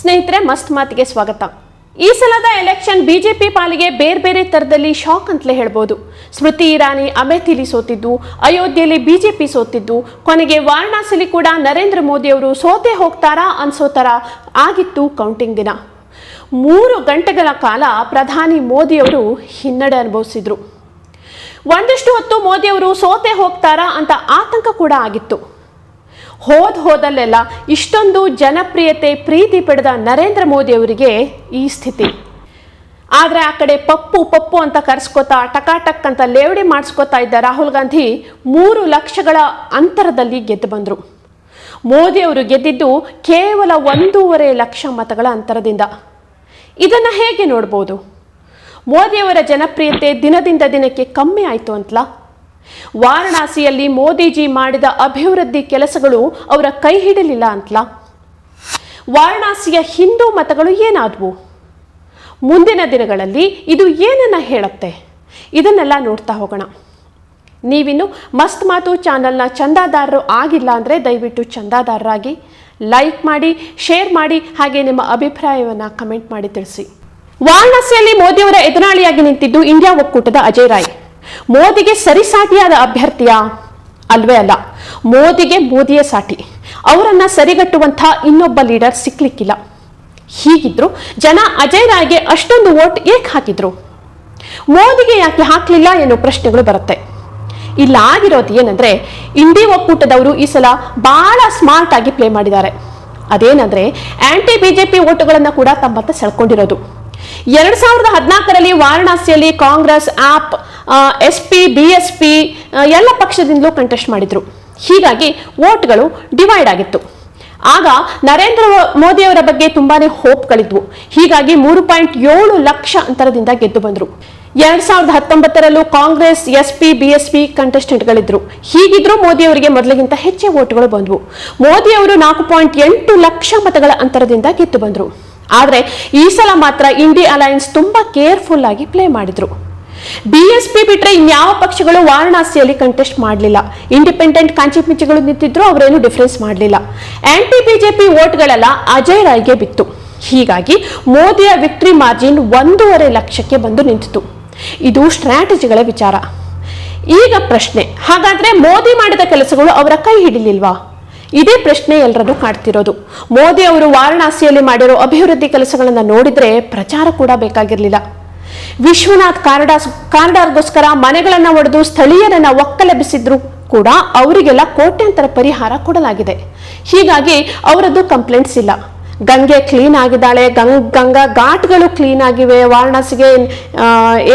ಸ್ನೇಹಿತರೆ, ಮಸ್ತ್ ಮಾತಿಗೆ ಸ್ವಾಗತ. ಈ ಸಲದ ಎಲೆಕ್ಷನ್ ಬಿಜೆಪಿ ಪಾಲಿಗೆ ಬೇರೆ ಬೇರೆ ತರದಲ್ಲಿ ಶಾಕ್ ಅಂತಲೇ ಹೇಳ್ಬೋದು. ಸ್ಮೃತಿ ಇರಾನಿ ಅಮೇಥಿಲಿ ಸೋತಿದ್ದು, ಅಯೋಧ್ಯೆಯಲ್ಲಿ ಬಿಜೆಪಿ ಸೋತಿದ್ದು, ಕೊನೆಗೆ ವಾರಣಾಸಿಲಿ ಕೂಡ ನರೇಂದ್ರ ಮೋದಿ ಅವರು ಸೋತೆ ಹೋಗ್ತಾರಾ ಅನ್ಸೋ ತರ ಆಗಿತ್ತು ಕೌಂಟಿಂಗ್ ದಿನ. 3 ಗಂಟೆಗಳ ಕಾಲ ಪ್ರಧಾನಿ ಮೋದಿ ಅವರು ಹಿನ್ನಡೆ ಅನುಭವಿಸಿದ್ರು. ಒಂದಷ್ಟು ಹೊತ್ತು ಮೋದಿ ಅವರು ಸೋತೆ ಹೋಗ್ತಾರಾ ಅಂತ ಆತಂಕ ಕೂಡ ಆಗಿತ್ತು. ಹೋದಲ್ಲೆಲ್ಲ ಇಷ್ಟೊಂದು ಜನಪ್ರಿಯತೆ ಪ್ರೀತಿ ಪಡೆದ ನರೇಂದ್ರ ಮೋದಿ ಅವರಿಗೆ ಈ ಸ್ಥಿತಿ. ಆದರೆ ಆ ಕಡೆ ಪಪ್ಪು ಅಂತ ಕರೆಸ್ಕೋತಾ ಟಕಾಟಕ್ ಅಂತ ಲೇವಡಿ ಮಾಡಿಸ್ಕೋತಾ ಇದ್ದ ರಾಹುಲ್ ಗಾಂಧಿ 3 ಲಕ್ಷಗಳ ಅಂತರದಲ್ಲಿ ಗೆದ್ದು ಬಂದರು. ಮೋದಿ ಅವರು ಗೆದ್ದಿದ್ದು ಕೇವಲ 1.5 ಲಕ್ಷ ಮತಗಳ ಅಂತರದಿಂದ. ಇದನ್ನು ಹೇಗೆ ನೋಡ್ಬೋದು? ಮೋದಿಯವರ ಜನಪ್ರಿಯತೆ ದಿನದಿಂದ ದಿನಕ್ಕೆ ಕಮ್ಮಿ ಆಯಿತು ಅಂತಲಾ? ವಾರಣಾಸಿಯಲ್ಲಿ ಮೋದಿಜಿ ಮಾಡಿದ ಅಭಿವೃದ್ಧಿ ಕೆಲಸಗಳು ಅವರ ಕೈ ಹಿಡಲಿಲ್ಲ ಅಂತಲಾ? ವಾರಣಾಸಿಯ ಹಿಂದೂ ಮತಗಳು ಏನಾದವು? ಮುಂದಿನ ದಿನಗಳಲ್ಲಿ ಇದು ಏನನ್ನ ಹೇಳುತ್ತೆ? ಇದನ್ನೆಲ್ಲ ನೋಡ್ತಾ ಹೋಗೋಣ. ನೀವಿನ್ನು ಮಸ್ತ್ ಮಾತು ಚಾನಲ್ನ ಚಂದಾದಾರರು ಆಗಿಲ್ಲ ಅಂದರೆ ದಯವಿಟ್ಟು ಚಂದಾದಾರರಾಗಿ, ಲೈಕ್ ಮಾಡಿ, ಶೇರ್ ಮಾಡಿ, ಹಾಗೆ ನಿಮ್ಮ ಅಭಿಪ್ರಾಯವನ್ನು ಕಮೆಂಟ್ ಮಾಡಿ ತಿಳಿಸಿ. ವಾರಣಾಸಿಯಲ್ಲಿ ಮೋದಿಯವರ ಎದುರಾಳಿಯಾಗಿ ನಿಂತಿದ್ದು ಇಂಡಿಯಾ ಒಕ್ಕೂಟದ ಅಜಯ್ ರಾಯ್. ಮೋದಿಗೆ ಸರಿಸಾಟಿಯಾದ ಅಭ್ಯರ್ಥಿಯ? ಅಲ್ವೇ ಅಲ್ಲ. ಮೋದಿಯೇ ಸಾಟಿ. ಅವರನ್ನ ಸರಿಗಟ್ಟುವಂಥ ಇನ್ನೊಬ್ಬ ಲೀಡರ್ ಸಿಕ್ಲಿಕ್ಕಿಲ್ಲ. ಹೀಗಿದ್ರು ಜನ ಅಜಯ್ ರಾಯ್ಗೆ ಅಷ್ಟೊಂದು ವೋಟ್ ಏಕೆ ಹಾಕಿದ್ರು? ಮೋದಿಗೆ ಯಾಕೆ ಹಾಕಲಿಲ್ಲ ಎನ್ನುವ ಪ್ರಶ್ನೆಗಳು ಬರುತ್ತೆ. ಇಲ್ಲ ಆಗಿರೋದು ಏನಂದ್ರೆ, ಇಂಡಿಯಾ ಒಕ್ಕೂಟದವರು ಈ ಸಲ ಬಹಳ ಸ್ಮಾರ್ಟ್ ಆಗಿ ಪ್ಲೇ ಮಾಡಿದ್ದಾರೆ. ಅದೇನಂದ್ರೆ, ಆಂಟಿ ಬಿಜೆಪಿ ವೋಟುಗಳನ್ನು ಕೂಡ ತಮ್ಮತ್ತ ಸೆಳ್ಕೊಂಡಿರೋದು. 2014ರಲ್ಲಿ ವಾರಣಾಸಿಯಲ್ಲಿ ಕಾಂಗ್ರೆಸ್, ಆಪ್, SP, BSP ಎಲ್ಲ ಪಕ್ಷದಿಂದಲೂ ಕಂಟೆಸ್ಟ್ ಮಾಡಿದ್ರು. ಹೀಗಾಗಿ ವೋಟ್ಗಳು ಡಿವೈಡ್ ಆಗಿತ್ತು. ಆಗ ನರೇಂದ್ರ ಮೋದಿ ಅವರ ಬಗ್ಗೆ ತುಂಬಾನೇ ಹೋಪ್ಗಳಿದ್ವು. ಹೀಗಾಗಿ 3.7 ಲಕ್ಷ ಅಂತರದಿಂದ ಗೆದ್ದು ಬಂದ್ರು. 2019ರಲ್ಲೂ ಕಾಂಗ್ರೆಸ್, SP, BSP ಕಂಟೆಸ್ಟೆಂಟ್ಗಳಿದ್ರು. ಹೀಗಿದ್ರು ಮೋದಿ ಅವರಿಗೆ ಮೊದಲಿಗಿಂತ ಹೆಚ್ಚೇ ವೋಟ್ಗಳು ಬಂದ್ವು. ಮೋದಿ ಅವರು 4.8 ಲಕ್ಷ ಮತಗಳ ಅಂತರದಿಂದ ಗೆದ್ದು ಬಂದ್ರು. ಆದರೆ ಈ ಸಲ ಮಾತ್ರ ಇಂಡಿ ಅಲಯನ್ಸ್ ತುಂಬಾ ಕೇರ್ಫುಲ್ ಆಗಿ ಪ್ಲೇ ಮಾಡಿದ್ರು. BSP ಬಿಟ್ರೆ ಇನ್ಯಾವ ಪಕ್ಷಗಳು ವಾರಣಾಸಿಯಲ್ಲಿ ಕಂಟೆಸ್ಟ್ ಮಾಡಲಿಲ್ಲ. ಇಂಡಿಪೆಂಡೆಂಟ್ ಕಾಂಚಿಪಿಂಚಿಗಳು ನಿಂತಿದ್ರು, ಅವರೇನು ಡಿಫರೆನ್ಸ್ ಮಾಡಲಿಲ್ಲ. ಆಂಟಿ ಬಿಜೆಪಿ ವೋಟ್ಗಳೆಲ್ಲ ಅಜಯ್ ರಾಯ್ಗೆ ಬಿತ್ತು. ಹೀಗಾಗಿ ಮೋದಿಯ ವಿಕ್ಟರಿ ಮಾರ್ಜಿನ್ 1.5 ಲಕ್ಷಕ್ಕೆ ಬಂದು ನಿಂತಿತು. ಇದು ಸ್ಟ್ರಾಟಜಿಗಳ ವಿಚಾರ. ಈಗ ಪ್ರಶ್ನೆ, ಹಾಗಾದ್ರೆ ಮೋದಿ ಮಾಡಿದ ಕೆಲಸಗಳು ಅವರ ಕೈ ಹಿಡಿಲಿಲ್ವಾ? ಇದೇ ಪ್ರಶ್ನೆ ಎಲ್ಲರನ್ನೂ ಕಾಡ್ತಿರೋದು. ಮೋದಿ ಅವರು ವಾರಣಾಸಿಯಲ್ಲಿ ಮಾಡಿರೋ ಅಭಿವೃದ್ಧಿ ಕೆಲಸಗಳನ್ನು ನೋಡಿದ್ರೆ ಪ್ರಚಾರ ಕೂಡ ಬೇಕಾಗಿರ್ಲಿಲ್ಲ. ವಿಶ್ವನಾಥ್ ಕಾರಿಡಾರ್ಗೋಸ್ಕರ ಮನೆಗಳನ್ನ ಒಡೆದು ಸ್ಥಳೀಯರನ್ನ ಒಕ್ಕಲೆಬ್ಬಿಸಿದ್ರು ಕೂಡ ಅವರಿಗೆಲ್ಲ ಕೋಟ್ಯಾಂತರ ಪರಿಹಾರ ಕೊಡಲಾಗಿದೆ. ಹೀಗಾಗಿ ಅವರದ್ದು ಕಂಪ್ಲೇಂಟ್ಸ್ ಇಲ್ಲ. ಗಂಗೆ ಕ್ಲೀನ್ ಆಗಿದ್ದಾಳೆ, ಗಂಗಾ ಘಾಟ್ಗಳು ಕ್ಲೀನ್ ಆಗಿವೆ, ವಾರಣಾಸಿಗೆ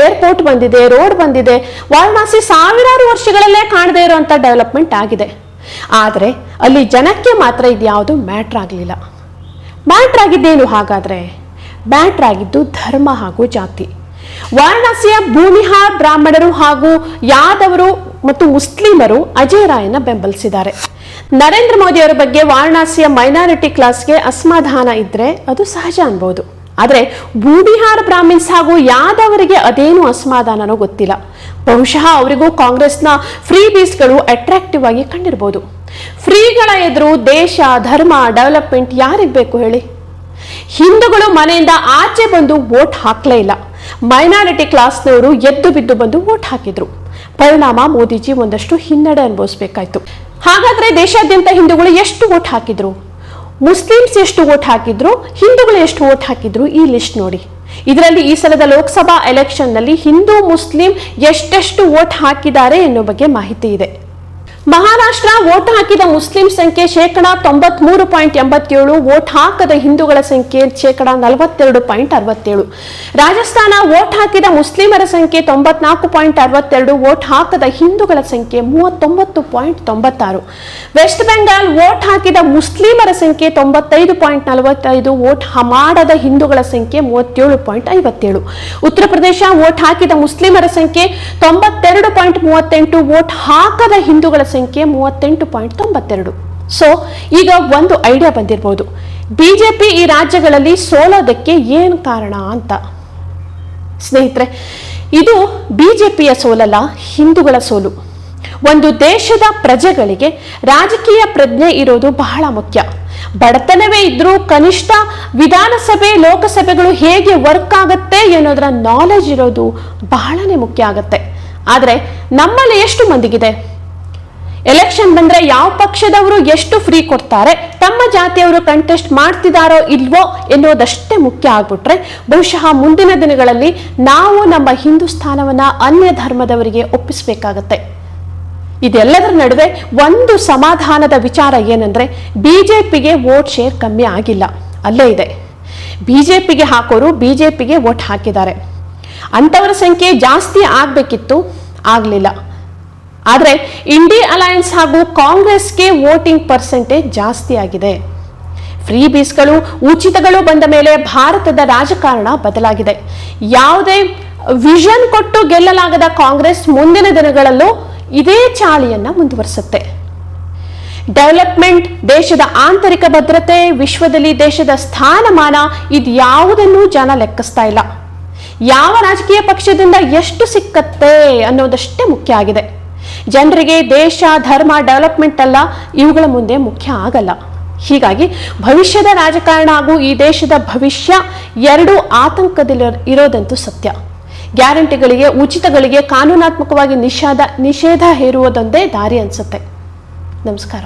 ಏರ್ಪೋರ್ಟ್ ಬಂದಿದೆ, ರೋಡ್ ಬಂದಿದೆ. ವಾರಣಾಸಿ ಸಾವಿರಾರು ವರ್ಷಗಳಲ್ಲೇ ಕಾಣದೇ ಇರುವಂತ ಡೆವಲಪ್ಮೆಂಟ್ ಆಗಿದೆ. ಆದರೆ ಅಲ್ಲಿ ಜನಕ್ಕೆ ಮಾತ್ರ ಇದ್ಯಾವುದು ಮ್ಯಾಟ್ರ್ ಆಗಲಿಲ್ಲ. ಮ್ಯಾಟ್ರ್ ಆಗಿದ್ದೇನು ಹಾಗಾದ್ರೆ? ಮ್ಯಾಟ್ರ್ ಆಗಿದ್ದು ಧರ್ಮ ಹಾಗೂ ಜಾತಿ. ವಾರಣಾಸಿಯ ಭೂಮಿಹಾರ್ ಬ್ರಾಹ್ಮಣರು ಹಾಗೂ ಯಾದವರು ಮತ್ತು ಮುಸ್ಲಿಮರು ಅಜಯ್ ರಾಯನ್ನ ಬೆಂಬಲಿಸಿದ್ದಾರೆ. ನರೇಂದ್ರ ಮೋದಿ ಅವರ ಬಗ್ಗೆ ವಾರಣಾಸಿಯ ಮೈನಾರಿಟಿ ಕ್ಲಾಸ್ಗೆ ಅಸಮಾಧಾನ ಇದ್ರೆ ಅದು ಸಹಜ ಅನ್ಬೋದು. ಆದರೆ ಭೂಮಿಹಾರ್ ಬ್ರಾಹ್ಮಿನ್ಸ್ ಹಾಗೂ ಯಾದವರಿಗೆ ಅದೇನು ಅಸಮಾಧಾನನೋ ಗೊತ್ತಿಲ್ಲ. ಬಹುಶಃ ಅವರಿಗೂ ಕಾಂಗ್ರೆಸ್ನ ಫ್ರೀ ಬೀಸ್ಗಳು ಅಟ್ರಾಕ್ಟಿವ್ ಆಗಿ ಕಂಡಿರ್ಬೋದು. ಫ್ರೀಗಳ ಎದುರು ದೇಶ, ಧರ್ಮ, ಡೆವಲಪ್ಮೆಂಟ್ ಯಾರಿಗೆ ಬೇಕು ಹೇಳಿ? ಹಿಂದೂಗಳು ಮನೆಯಿಂದ ಆಚೆ ಬಂದು ವೋಟ್ ಹಾಕ್ಲೇ ಇಲ್ಲ. ಮೈನಾರಿಟಿ ಕ್ಲಾಸ್ನವರು ಎದ್ದು ಬಿದ್ದು ಬಂದು ವೋಟ್ ಹಾಕಿದ್ರು. ಪರಿಣಾಮ ಮೋದಿಜಿ ಒಂದಷ್ಟು ಹಿನ್ನಡೆ ಅನುಭವಿಸಬೇಕಾಯ್ತು. ಹಾಗಾದ್ರೆ ದೇಶಾದ್ಯಂತ ಹಿಂದೂಗಳು ಎಷ್ಟು ವೋಟ್ ಹಾಕಿದ್ರು? ಮುಸ್ಲಿಮ್ಸ್ ಎಷ್ಟು ವೋಟ್ ಹಾಕಿದ್ರು? ಹಿಂದೂಗಳು ಎಷ್ಟು ವೋಟ್ ಹಾಕಿದ್ರು? ಈ ಲಿಸ್ಟ್ ನೋಡಿ. ಇದರಲ್ಲಿ ಈ ಸಲದ ಲೋಕಸಭಾ ಎಲೆಕ್ಷನ್ ನಲ್ಲಿ ಹಿಂದೂ, ಮುಸ್ಲಿಂ ಎಷ್ಟೆಷ್ಟು ವೋಟ್ ಹಾಕಿದ್ದಾರೆ ಎನ್ನುವ ಬಗ್ಗೆ ಮಾಹಿತಿ ಇದೆ. ಮಹಾರಾಷ್ಟ್ರ ವೋಟ್ ಹಾಕಿದ ಮುಸ್ಲಿಂ ಸಂಖ್ಯೆ 93.87%, ವೋಟ್ ಹಾಕದ ಹಿಂದೂಗಳ ಸಂಖ್ಯೆ 42.67%. ರಾಜಸ್ಥಾನ ವೋಟ್ ಹಾಕಿದ ಮುಸ್ಲಿಮರ ಸಂಖ್ಯೆ 94.62%, ವೋಟ್ ಹಾಕದ ಹಿಂದೂಗಳ ಸಂಖ್ಯೆ 39.96%. ವೆಸ್ಟ್ ಬೆಂಗಾಲ್ ವೋಟ್ ಹಾಕಿದ ಮುಸ್ಲಿಮರ ಸಂಖ್ಯೆ 95.45%, ವೋಟ್ ಮಾಡದ ಹಿಂದೂಗಳ ಸಂಖ್ಯೆ 37.57%. ಉತ್ತರ ಪ್ರದೇಶ ವೋಟ್ ಹಾಕಿದ ಮುಸ್ಲಿಮರ ಸಂಖ್ಯೆ 92.38%, ವೋಟ್ ಹಾಕದ ಹಿಂದೂಗಳ ಸಂಖ್ಯೆ 38.92%. ಸೊ ಈಗ ಒಂದು ಐಡಿಯಾ ಬಂದಿರಬಹುದು, ಬಿಜೆಪಿ ಈ ರಾಜ್ಯಗಳಲ್ಲಿ ಸೋಲೋದಕ್ಕೆ ಏನು ಕಾರಣ ಅಂತ. ಸ್ನೇಹಿತರೆ, ಇದು ಬಿಜೆಪಿಯ ಸೋಲಲ್ಲ, ಹಿಂದೂಗಳ ಸೋಲು. ಒಂದು ದೇಶದ ಪ್ರಜೆಗಳಿಗೆ ರಾಜಕೀಯ ಪ್ರಜ್ಞೆ ಇರೋದು ಬಹಳ ಮುಖ್ಯ. ಬಡತನವೇ ಇದ್ರೂ ಕನಿಷ್ಠ ವಿಧಾನಸಭೆ ಲೋಕಸಭೆಗಳು ಹೇಗೆ ವರ್ಕ್ ಆಗುತ್ತೆ ಅನ್ನೋದರ ನಾಲೆಜ್ ಇರೋದು ಬಹಳನೇ ಮುಖ್ಯ ಆಗುತ್ತೆ. ಆದರೆ ನಮ್ಮಲ್ಲಿ ಎಷ್ಟು ಮಂದಿಗಿದೆ? ಎಲೆಕ್ಷನ್ ಬಂದ್ರೆ ಯಾವ ಪಕ್ಷದವರು ಎಷ್ಟು ಫ್ರೀ ಕೊಡ್ತಾರೆ, ತಮ್ಮ ಜಾತಿಯವರು ಕಂಟೆಸ್ಟ್ ಮಾಡ್ತಿದಾರೋ ಇಲ್ವೋ ಎನ್ನುವುದಷ್ಟೇ ಮುಖ್ಯ ಆಗ್ಬಿಟ್ರೆ ಬಹುಶಃ ಮುಂದಿನ ದಿನಗಳಲ್ಲಿ ನಾವು ನಮ್ಮ ಹಿಂದೂಸ್ಥಾನವನ್ನ ಅನ್ಯ ಧರ್ಮದವರಿಗೆ ಒಪ್ಪಿಸಬೇಕಾಗತ್ತೆ. ಇದೆಲ್ಲದರ ನಡುವೆ ಒಂದು ಸಮಾಧಾನದ ವಿಚಾರ ಏನಂದ್ರೆ ಬಿಜೆಪಿಗೆ ವೋಟ್ ಶೇರ್ ಕಮ್ಮಿ ಆಗಿಲ್ಲ, ಅಲ್ಲೇ ಇದೆ. ಬಿಜೆಪಿಗೆ ಹಾಕೋರು ಬಿಜೆಪಿಗೆ ವೋಟ್ ಹಾಕಿದ್ದಾರೆ. ಅಂಥವರ ಸಂಖ್ಯೆ ಜಾಸ್ತಿ ಆಗ್ಬೇಕಿತ್ತು, ಆಗ್ಲಿಲ್ಲ. ಆದರೆ ಇಂಡಿ ಅಲಯನ್ಸ್ ಹಾಗೂ ಕಾಂಗ್ರೆಸ್ಗೆ ವೋಟಿಂಗ್ ಪರ್ಸೆಂಟೇಜ್ ಜಾಸ್ತಿ ಆಗಿದೆ. ಫ್ರೀ ಬೀಸ್ಗಳು, ಉಚಿತಗಳು ಬಂದ ಮೇಲೆ ಭಾರತದ ರಾಜಕಾರಣ ಬದಲಾಗಿದೆ. ಯಾವುದೇ ವಿಷನ್ ಕೊಟ್ಟು ಗೆಲ್ಲಲಾಗದ ಕಾಂಗ್ರೆಸ್ ಮುಂದಿನ ದಿನಗಳಲ್ಲೂ ಇದೇ ಚಾಳಿಯನ್ನ ಮುಂದುವರಿಸುತ್ತೆ. ಡೆವಲಪ್ಮೆಂಟ್, ದೇಶದ ಆಂತರಿಕ ಭದ್ರತೆ, ವಿಶ್ವದಲ್ಲಿ ದೇಶದ ಸ್ಥಾನಮಾನ ಇದ್ಯಾವುದನ್ನು ಜನ ಲೆಕ್ಕಿಸ್ತಾ ಇಲ್ಲ. ಯಾವ ರಾಜಕೀಯ ಪಕ್ಷದಿಂದ ಎಷ್ಟು ಸಿಕ್ಕತ್ತೆ ಅನ್ನೋದಷ್ಟೇ ಮುಖ್ಯ ಆಗಿದೆ. ಜನರಿಗೆ ದೇಶ, ಧರ್ಮ, ಡೆವಲಪ್ಮೆಂಟ್ ಅಲ್ಲ, ಇವುಗಳ ಮುಂದೆ ಮುಖ್ಯ ಆಗಲ್ಲ. ಹೀಗಾಗಿ ಭವಿಷ್ಯದ ರಾಜಕಾರಣ ಹಾಗೂ ಈ ದೇಶದ ಭವಿಷ್ಯ ಎರಡೂ ಆತಂಕದಲ್ಲಿ ಇರೋದಂತೂ ಸತ್ಯ. ಗ್ಯಾರಂಟಿಗಳಿಗೆ, ಉಚಿತಗಳಿಗೆ ಕಾನೂನಾತ್ಮಕವಾಗಿ ನಿಷೇಧ ಹೇರುವುದೊಂದೇ ದಾರಿ ಅನ್ಸುತ್ತೆ. ನಮಸ್ಕಾರ.